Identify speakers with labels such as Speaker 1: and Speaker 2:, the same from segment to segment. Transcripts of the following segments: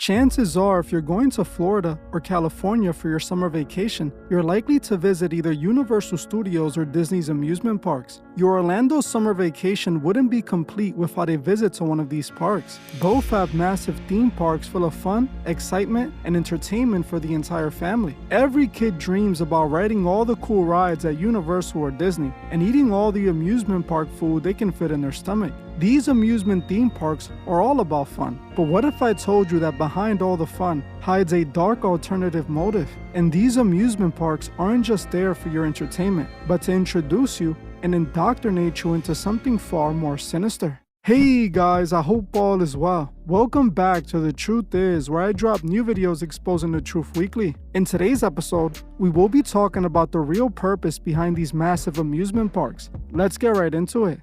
Speaker 1: Chances are, if you're going to Florida or California for your summer vacation, you're likely to visit either Universal Studios or Disney's amusement parks. Your Orlando summer vacation wouldn't be complete without a visit to one of these parks. Both have massive theme parks full of fun, excitement, and entertainment for the entire family. Every kid dreams about riding all the cool rides at Universal or Disney and eating all the amusement park food they can fit in their stomach. These amusement theme parks are all about fun, but what if I told you that behind all the fun hides a dark alternative motive? And these amusement parks aren't just there for your entertainment, but to introduce you and indoctrinate you into something far more sinister. Hey guys, I hope all is well. Welcome back to The Truth Is, where I drop new videos exposing the truth weekly. In today's episode, we will be talking about the real purpose behind these massive amusement parks. Let's get right into it.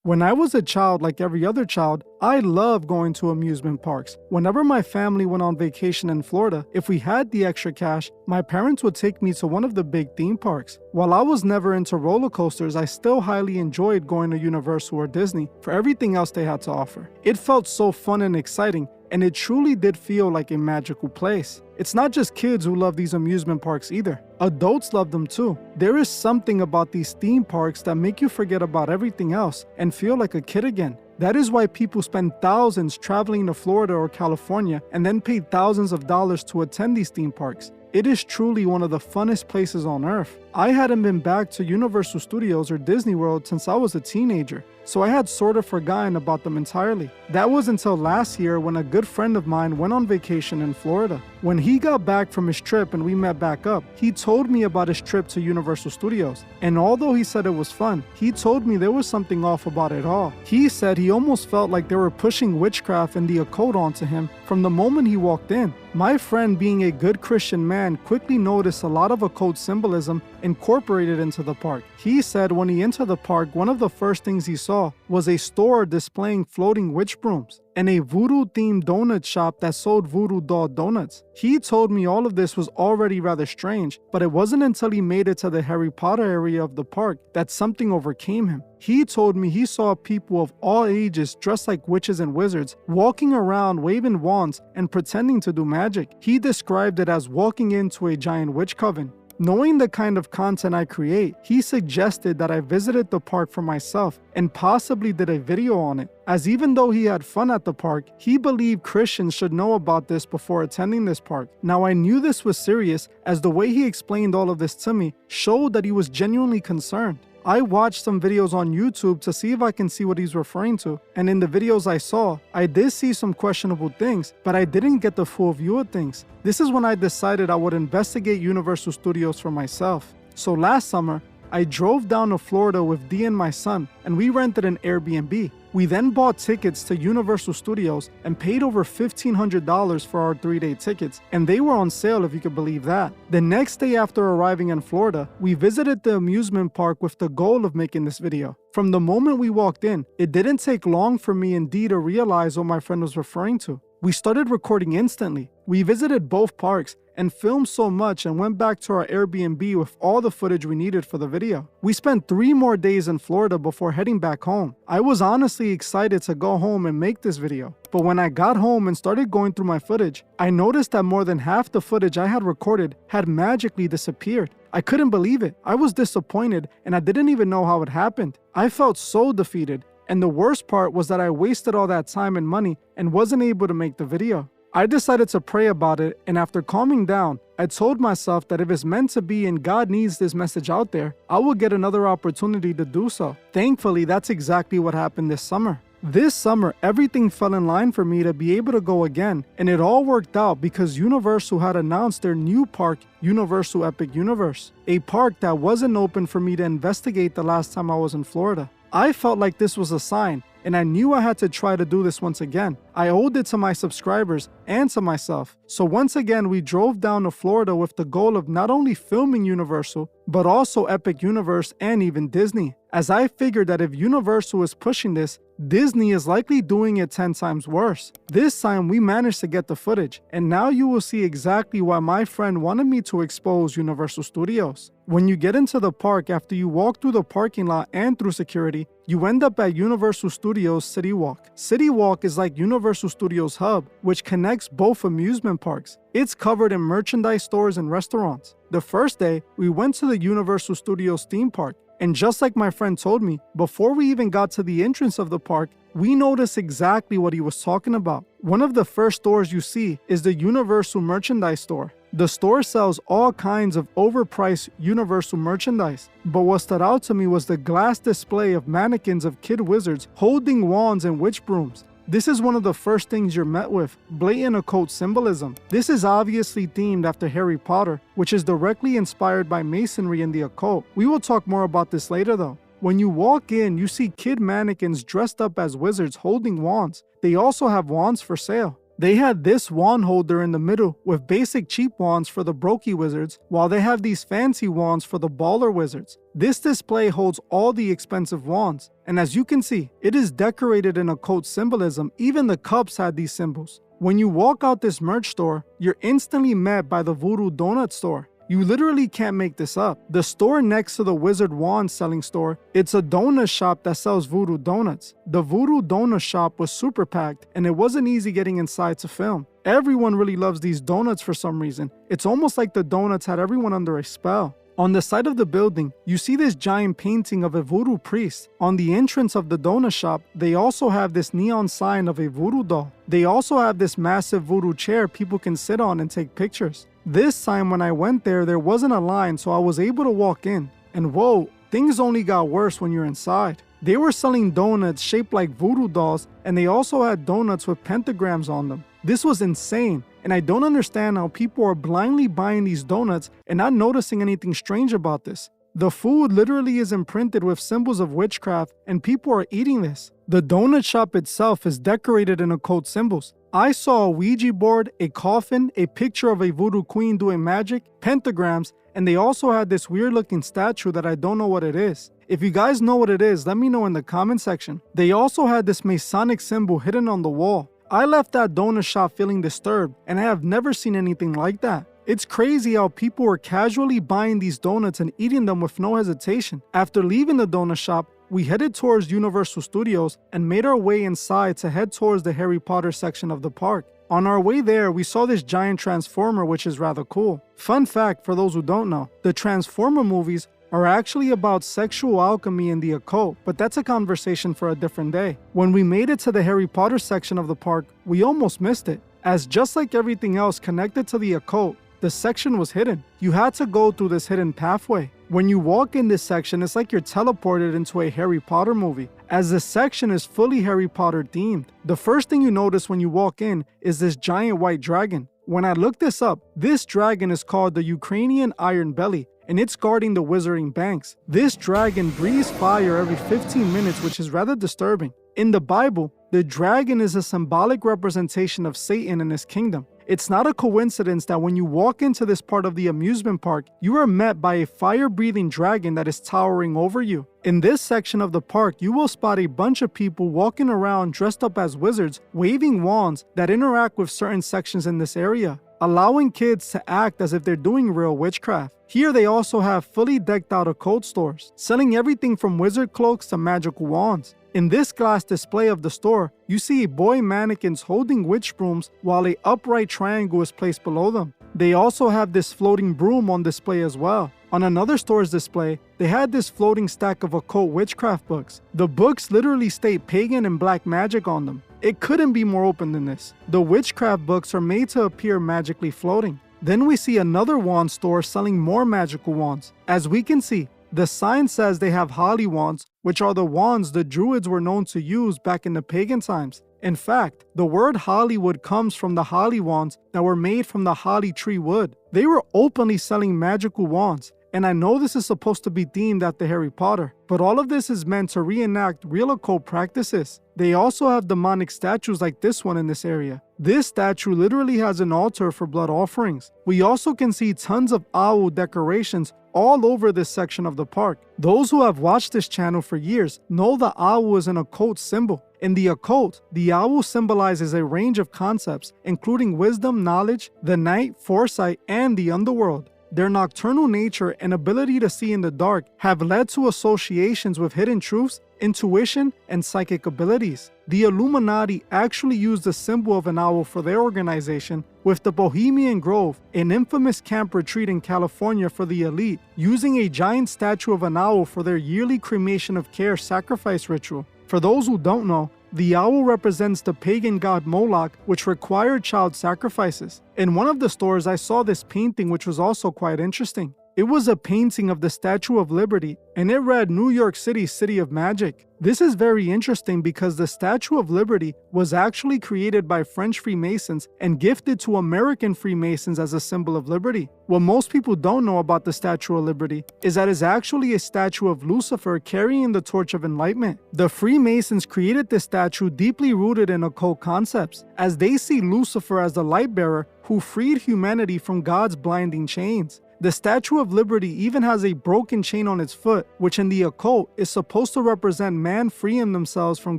Speaker 1: When I was a child, like every other child, I loved going to amusement parks. Whenever my family went on vacation in Florida, if we had the extra cash, my parents would take me to one of the big theme parks. While I was never into roller coasters, I still highly enjoyed going to Universal or Disney for everything else they had to offer. It felt so fun and exciting, and it truly did feel like a magical place. It's not just kids who love these amusement parks either. Adults love them too. There is something about these theme parks that make you forget about everything else and feel like a kid again. That is why people spend thousands traveling to Florida or California and then pay thousands of dollars to attend these theme parks. It is truly one of the funnest places on earth. I hadn't been back to Universal Studios or Disney World since I was a teenager, so I had sort of forgotten about them entirely. That was until last year when a good friend of mine went on vacation in Florida. When he got back from his trip and we met back up, he told me about his trip to Universal Studios. And although he said it was fun, he told me there was something off about it all. He said he almost felt like they were pushing witchcraft and the occult onto him from the moment he walked in. My friend, being a good Christian man, quickly noticed a lot of occult symbolism incorporated into the park. He said when he entered the park, one of the first things he saw was a store displaying floating witch brooms and a voodoo-themed donut shop that sold voodoo doll donuts. He told me all of this was already rather strange, but it wasn't until he made it to the Harry Potter area of the park that something overcame him. He told me he saw people of all ages dressed like witches and wizards, walking around waving wands and pretending to do magic. He described it as walking into a giant witch coven. Knowing the kind of content I create, he suggested that I visited the park for myself and possibly did a video on it, as even though he had fun at the park, he believed Christians should know about this before attending this park. Now, I knew this was serious, as the way he explained all of this to me showed that he was genuinely concerned. I watched some videos on YouTube to see if I can see what he's referring to, and in the videos I saw, I did see some questionable things, but I didn't get the full view of things. This is when I decided I would investigate Universal Studios for myself. So last summer, I drove down to Florida with Dee and my son, and we rented an Airbnb. We then bought tickets to Universal Studios and paid over $1,500 for our 3-day tickets, and they were on sale if you could believe that. The next day after arriving in Florida, we visited the amusement park with the goal of making this video. From the moment we walked in, it didn't take long for me and Dee to realize what my friend was referring to. We started recording instantly. We visited both parks and filmed so much and went back to our Airbnb with all the footage we needed for the video. We spent 3 more days in Florida before heading back home. I was honestly excited to go home and make this video, but when I got home and started going through my footage, I noticed that more than half the footage I had recorded had magically disappeared. I couldn't believe it. I was disappointed and I didn't even know how it happened. I felt so defeated. And the worst part was that I wasted all that time and money and wasn't able to make the video. I decided to pray about it, and after calming down, I told myself that if it's meant to be and God needs this message out there, I will get another opportunity to do so. Thankfully, that's exactly what happened this summer. This summer, everything fell in line for me to be able to go again, and it all worked out because Universal had announced their new park, Universal Epic Universe, a park that wasn't open for me to investigate the last time I was in Florida. I felt like this was a sign, and I knew I had to try to do this once again. I owed it to my subscribers and to myself. So once again, we drove down to Florida with the goal of not only filming Universal, but also Epic Universe and even Disney, as I figured that if Universal is pushing this, Disney is likely doing it 10 times worse. This time we managed to get the footage, and now you will see exactly why my friend wanted me to expose Universal Studios. When you get into the park, after you walk through the parking lot and through security, you end up at Universal Studios Citywalk. Citywalk is like Universal Studios Hub, which connects both amusement parks. It's covered in merchandise stores and restaurants. The first day, we went to the Universal Studios theme park, and just like my friend told me, before we even got to the entrance of the park, we noticed exactly what he was talking about. One of the first stores you see is the Universal merchandise store. The store sells all kinds of overpriced Universal merchandise, but what stood out to me was the glass display of mannequins of kid wizards holding wands and witch brooms. This is one of the first things you're met with, blatant occult symbolism. This is obviously themed after Harry Potter, which is directly inspired by Masonry and the occult. We will talk more about this later though. When you walk in, you see kid mannequins dressed up as wizards holding wands. They also have wands for sale. They had this wand holder in the middle with basic cheap wands for the brokey wizards, while they have these fancy wands for the baller wizards. This display holds all the expensive wands, and as you can see, it is decorated in occult symbolism. Even the cups had these symbols. When you walk out this merch store, you're instantly met by the Voodoo donut store. You literally can't make this up. The store next to the Wizard Wand selling store, it's a donut shop that sells Voodoo donuts. The Voodoo donut shop was super packed, and it wasn't easy getting inside to film. Everyone really loves these donuts for some reason. It's almost like the donuts had everyone under a spell. On the side of the building, you see this giant painting of a voodoo priest. On the entrance of the donut shop, they also have this neon sign of a voodoo doll. They also have this massive voodoo chair people can sit on and take pictures. This time when I went there wasn't a line, so I was able to walk in. And whoa, things only got worse when you're inside. They were selling donuts shaped like voodoo dolls, and they also had donuts with pentagrams on them. This was insane, and I don't understand how people are blindly buying these donuts and not noticing anything strange about this. The food literally is imprinted with symbols of witchcraft, and people are eating this. The donut shop itself is decorated in occult symbols. I saw a Ouija board, a coffin, a picture of a voodoo queen doing magic, pentagrams, and they also had this weird looking statue that I don't know what it is. If you guys know what it is, let me know in the comment section. They also had this Masonic symbol hidden on the wall. I left that donut shop feeling disturbed, and I have never seen anything like that. It's crazy how people were casually buying these donuts and eating them with no hesitation. After leaving the donut shop, we headed towards Universal Studios and made our way inside to head towards the Harry Potter section of the park. On our way there, we saw this giant transformer, which is rather cool. Fun fact for those who don't know, the Transformer movies are actually about sexual alchemy and the occult, but that's a conversation for a different day. When we made it to the Harry Potter section of the park, we almost missed it, as just like everything else connected to the occult, the section was hidden. You had to go through this hidden pathway. When you walk in this section, it's like you're teleported into a Harry Potter movie, as this section is fully Harry Potter themed. The first thing you notice when you walk in is this giant white dragon. When I looked this up, this dragon is called the Ukrainian Iron Belly, and it's guarding the Wizarding Banks. This dragon breathes fire every 15 minutes, which is rather disturbing. In the Bible, the dragon is a symbolic representation of Satan and his kingdom. It's not a coincidence that when you walk into this part of the amusement park, you are met by a fire-breathing dragon that is towering over you. In this section of the park, you will spot a bunch of people walking around dressed up as wizards, waving wands that interact with certain sections in this area, allowing kids to act as if they're doing real witchcraft. Here they also have fully decked out occult stores, selling everything from wizard cloaks to magical wands. In this glass display of the store, you see boy mannequins holding witch brooms while an upright triangle is placed below them. They also have this floating broom on display as well. On another store's display, they had this floating stack of occult witchcraft books. The books literally state pagan and black magic on them. It couldn't be more open than this. The witchcraft books are made to appear magically floating. Then we see another wand store selling more magical wands. As we can see, the sign says they have holly wands, which are the wands the druids were known to use back in the pagan times. In fact, the word Hollywood comes from the holly wands that were made from the holly tree wood. They were openly selling magical wands, and I know this is supposed to be themed after Harry Potter, but all of this is meant to reenact real occult practices. They also have demonic statues like this one in this area. This statue literally has an altar for blood offerings. We also can see tons of owl decorations all over this section of the park. Those who have watched this channel for years know the owl is an occult symbol. In the occult, the owl symbolizes a range of concepts, including wisdom, knowledge, the night, foresight, and the underworld. their nocturnal nature and ability to see in the dark have led to associations with hidden truths, intuition, and psychic abilities. The Illuminati actually used the symbol of an owl for their organization, with the Bohemian Grove, an infamous camp retreat in California for the elite, using a giant statue of an owl for their yearly cremation of care sacrifice ritual. For those who don't know, the owl represents the pagan god Moloch, which required child sacrifices. In one of the stores, I saw this painting, which was also quite interesting. It was a painting of the Statue of Liberty, and it read New York City, City of Magic. This is very interesting because the Statue of Liberty was actually created by French Freemasons and gifted to American Freemasons as a symbol of liberty. What most people don't know about the Statue of Liberty is that it's actually a statue of Lucifer carrying the torch of enlightenment. The Freemasons created this statue deeply rooted in occult concepts, as they see Lucifer as the light bearer who freed humanity from God's blinding chains. The Statue of Liberty even has a broken chain on its foot, which in the occult is supposed to represent man freeing themselves from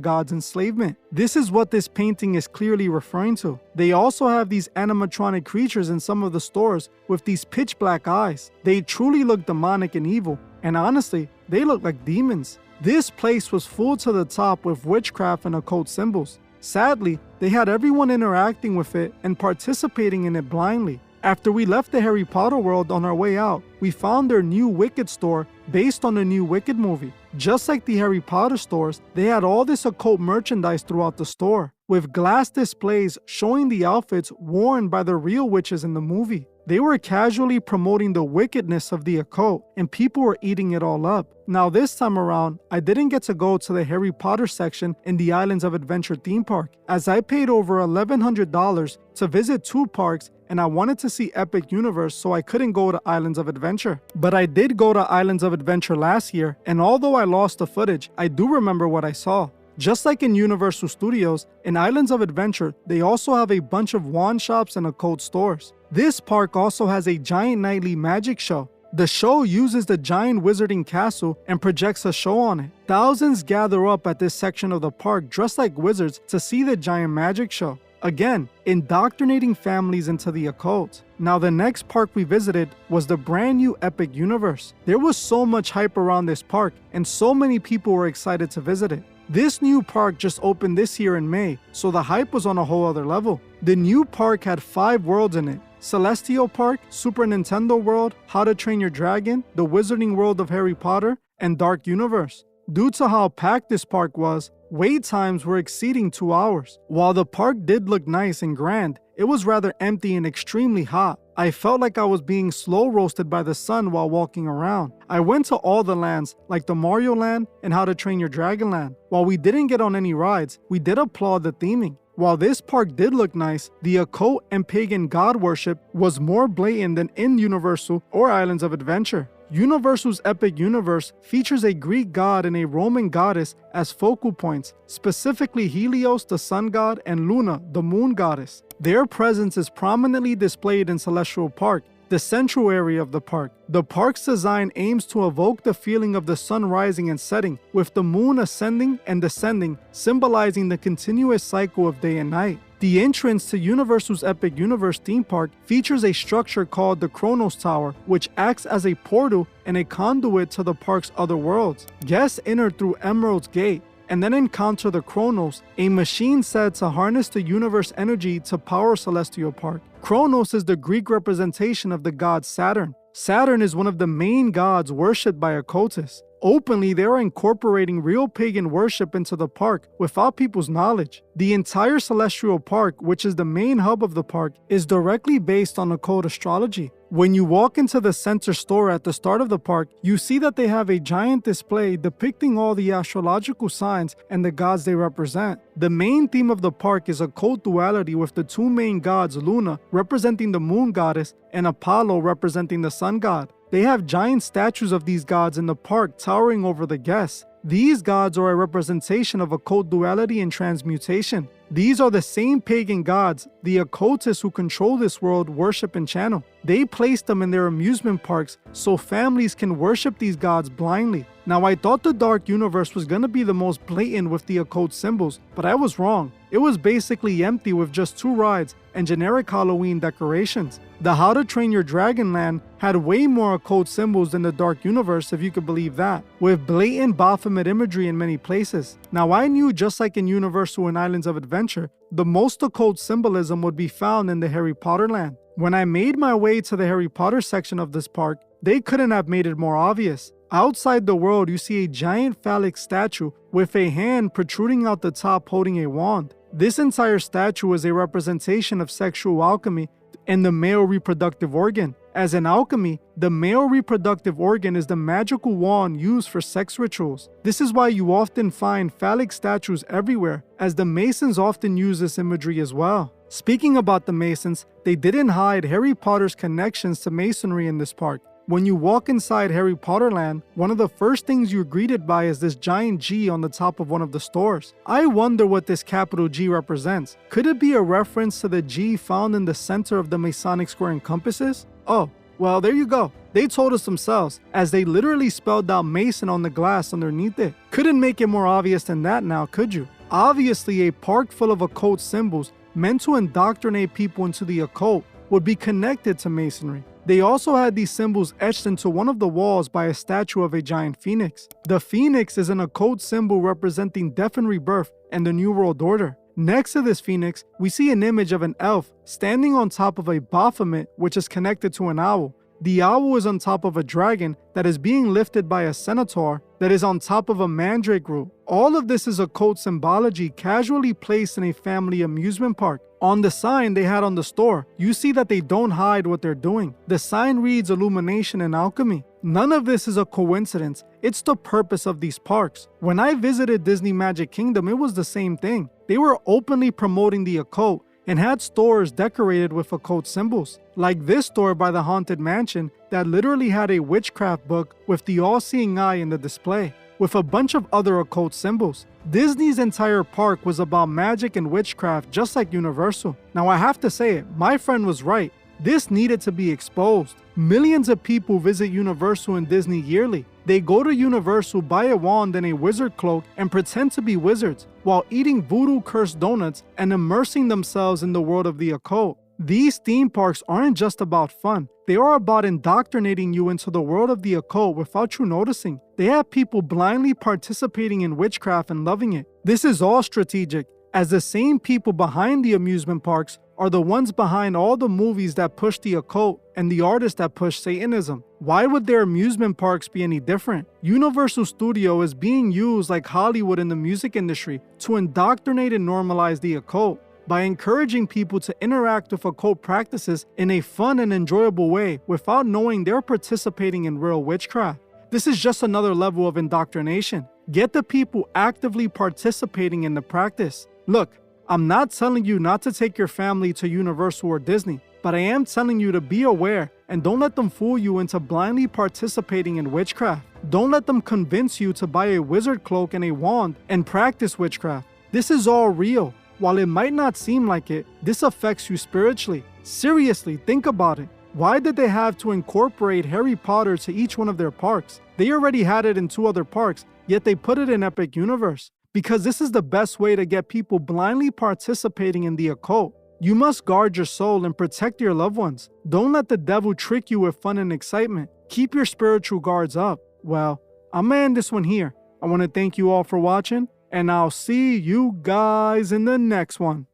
Speaker 1: God's enslavement. This is what this painting is clearly referring to. They also have these animatronic creatures in some of the stores with these pitch black eyes. They truly look demonic and evil, and honestly, they look like demons. This place was full to the top with witchcraft and occult symbols. Sadly, they had everyone interacting with it and participating in it blindly. After we left the Harry Potter world on our way out, we found their new Wicked store based on the new Wicked movie. Just like the Harry Potter stores, they had all this occult merchandise throughout the store, with glass displays showing the outfits worn by the real witches in the movie. They were casually promoting the wickedness of the occult, and people were eating it all up. Now this time around, I didn't get to go to the Harry Potter section in the Islands of Adventure theme park, as I paid over $1,100 to visit 2 parks, and I wanted to see Epic Universe, so I couldn't go to Islands of Adventure. But I did go to Islands of Adventure last year, and although I lost the footage, I do remember what I saw. Just like in Universal Studios, in Islands of Adventure, they also have a bunch of wand shops and occult stores. This park also has a giant nightly magic show. The show uses the giant wizarding castle and projects a show on it. Thousands gather up at this section of the park dressed like wizards to see the giant magic show. Again, indoctrinating families into the occult. Now the next park we visited was the brand new Epic Universe. There was so much hype around this park, and so many people were excited to visit it. This new park just opened this year in May, so the hype was on a whole other level. The new park had 5 worlds in it: Celestial Park, Super Nintendo World, How to Train Your Dragon, the Wizarding World of Harry Potter, and Dark Universe. Due to how packed this park was, wait times were exceeding 2 hours. While the park did look nice and grand, it was rather empty and extremely hot. I felt like I was being slow roasted by the sun while walking around. I went to all the lands, like the Mario Land and How to Train Your Dragon Land. While we didn't get on any rides, we did applaud the theming. While this park did look nice, the occult and pagan god worship was more blatant than in Universal or Islands of Adventure. Universal's Epic Universe features a Greek god and a Roman goddess as focal points, specifically Helios, the sun god, and Luna, the moon goddess. Their presence is prominently displayed in Celestial Park, the central area of the park. The park's design aims to evoke the feeling of the sun rising and setting, with the moon ascending and descending, symbolizing the continuous cycle of day and night. The entrance to Universal's Epic Universe theme park features a structure called the Kronos Tower, which acts as a portal and a conduit to the park's other worlds. Guests enter through Emerald's Gate and then encounter the Kronos, a machine said to harness the universe energy to power Celestial Park. Kronos is the Greek representation of the god Saturn. Saturn is one of the main gods worshipped by occultists. Openly, they are incorporating real pagan worship into the park without people's knowledge. The entire Celestial Park, which is the main hub of the park, is directly based on occult astrology. When you walk into the center store at the start of the park, you see that they have a giant display depicting all the astrological signs and the gods they represent. The main theme of the park is occult duality, with the 2 main gods, Luna representing the moon goddess and Apollo representing the sun god. They have giant statues of these gods in the park towering over the guests. These gods are a representation of occult duality and transmutation. These are the same pagan gods the occultists who control this world worship and channel. They place them in their amusement parks so families can worship these gods blindly. Now, I thought the Dark Universe was going to be the most blatant with the occult symbols, but I was wrong. it was basically empty with just 2 rides and generic Halloween decorations. The How to Train Your Dragon land had way more occult symbols than the Dark Universe, if you could believe that, with blatant Baphomet imagery in many places. Now I knew, just like in Universal and Islands of Adventure, the most occult symbolism would be found in the Harry Potter land. When I made my way to the Harry Potter section of this park, they couldn't have made it more obvious. Outside the world, you see a giant phallic statue with a hand protruding out the top holding a wand. This entire statue is a representation of sexual alchemy and the male reproductive organ. As in alchemy, the male reproductive organ is the magical wand used for sex rituals. This is why you often find phallic statues everywhere, as the Masons often use this imagery as well. Speaking about the Masons, they didn't hide Harry Potter's connections to Masonry in this park. When you walk inside Harry Potter land, one of the first things you're greeted by is this giant G on the top of one of the stores. I wonder what this capital G represents. Could it be a reference to the G found in the center of the Masonic square and compasses? Oh, well, there you go. They told us themselves, as they literally spelled out Mason on the glass underneath it. Couldn't make it more obvious than that now, could you? Obviously, a park full of occult symbols meant to indoctrinate people into the occult would be connected to Masonry. They also had these symbols etched into one of the walls by a statue of a giant phoenix. The phoenix is an occult symbol representing death and rebirth and the New World Order. Next to this phoenix, we see an image of an elf standing on top of a Baphomet, which is connected to an owl. The owl is on top of a dragon that is being lifted by a centaur that is on top of a mandrake root. All of this is occult symbology casually placed in a family amusement park. On the sign they had on the store, you see that they don't hide what they're doing. The sign reads illumination and alchemy. None of this is a coincidence. It's the purpose of these parks. When I visited Disney Magic Kingdom, it was the same thing. They were openly promoting the occult and had stores decorated with occult symbols. Like this store by the Haunted Mansion that literally had a witchcraft book with the all-seeing eye in the display, with a bunch of other occult symbols. Disney's entire park was about magic and witchcraft, just like Universal. Now I have to say it, my friend was right. This needed to be exposed. Millions of people visit Universal and Disney yearly. They go to Universal, buy a wand and a wizard cloak, and pretend to be wizards, while eating voodoo cursed donuts and immersing themselves in the world of the occult. These theme parks aren't just about fun. They are about indoctrinating you into the world of the occult without you noticing. They have people blindly participating in witchcraft and loving it. This is all strategic, as the same people behind the amusement parks are the ones behind all the movies that push the occult and the artists that push Satanism. Why would their amusement parks be any different? Universal Studio is being used like Hollywood in the music industry to indoctrinate and normalize the occult by encouraging people to interact with occult practices in a fun and enjoyable way without knowing they're participating in real witchcraft. This is just another level of indoctrination. Get the people actively participating in the practice. Look, I'm not telling you not to take your family to Universal or Disney, but I am telling you to be aware and don't let them fool you into blindly participating in witchcraft. Don't let them convince you to buy a wizard cloak and a wand and practice witchcraft. This is all real. While it might not seem like it, this affects you spiritually. Seriously, think about it. Why did they have to incorporate Harry Potter to each one of their parks? They already had it in 2 other parks, yet they put it in Epic Universe. Because this is the best way to get people blindly participating in the occult. You must guard your soul and protect your loved ones. Don't let the devil trick you with fun and excitement. Keep your spiritual guards up. Well, I'm gonna end this one here. I want to thank you all for watching, and I'll see you guys in the next one.